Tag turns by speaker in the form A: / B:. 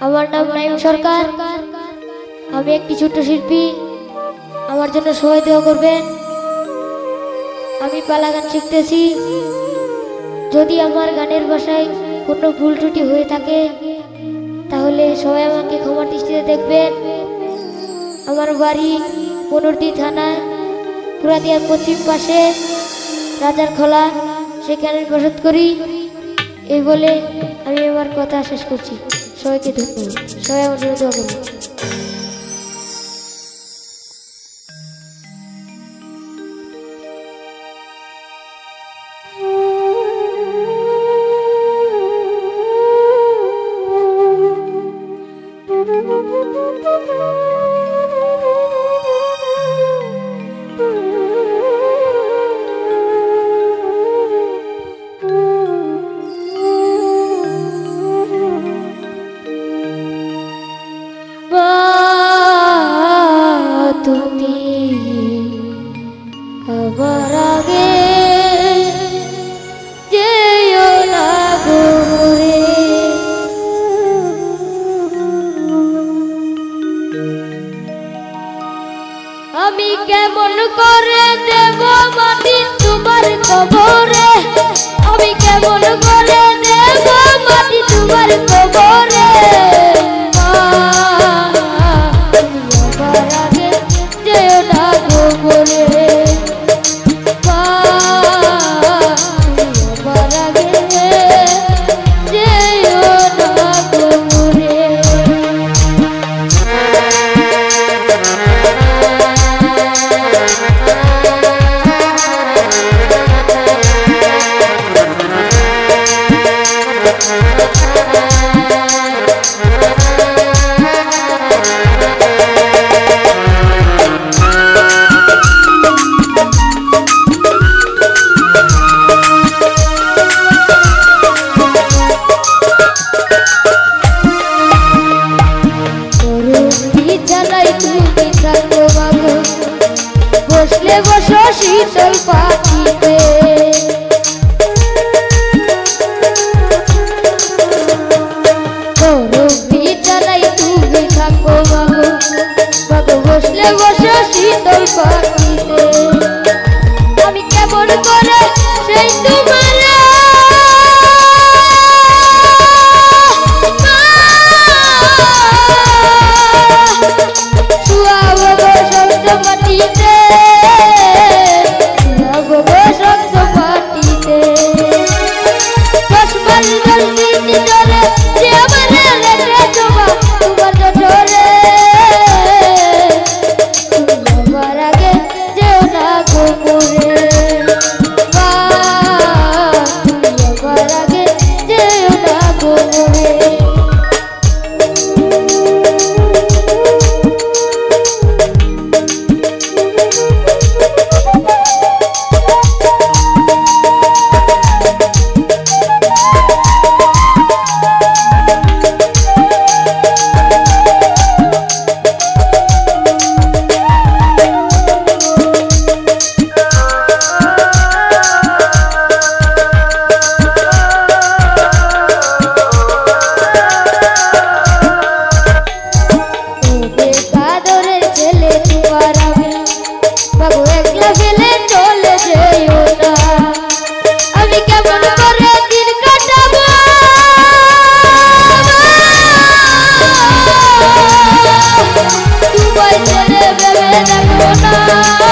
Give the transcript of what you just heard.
A: আমার নাম নাইম সরকার। আমি একটি ছোট্ট শিল্পী। আমার জন্য সবাই দোয়া করবেন। আমি পালা গান শিখতেছি। যদি আমার গানের ভাষায় কোনো ভুল ত্রুটি হয়ে থাকে তাহলে সবাই আমাকে ক্ষমা দৃষ্টিতে দেখবেন। আমার বাড়ি পনুরদি থানায় পুরাদিয়ার পশ্চিম পাশে রাজার খোলা, সেখানে বসত করি। এই বলে আমি আমার কথা শেষ করছি। সবাইকে ধন্যবাদ। সবাই আমার জন্য দোয়া করবেন। তুমি আবার আগে যেও না ঘুরে, আমি কেমন করে দেব মাটি তোমার কবরে, আমি কেমন করে দেব মাটি তোমার কবরে। বসলে বসো শীতল পাখিতে, বিছানাই তুমি থাকো মাগো, মাগো বসলে বসো শীতল পাখিতে। আমি কেমন করে সেই তোমার মাটিতে দেখো না।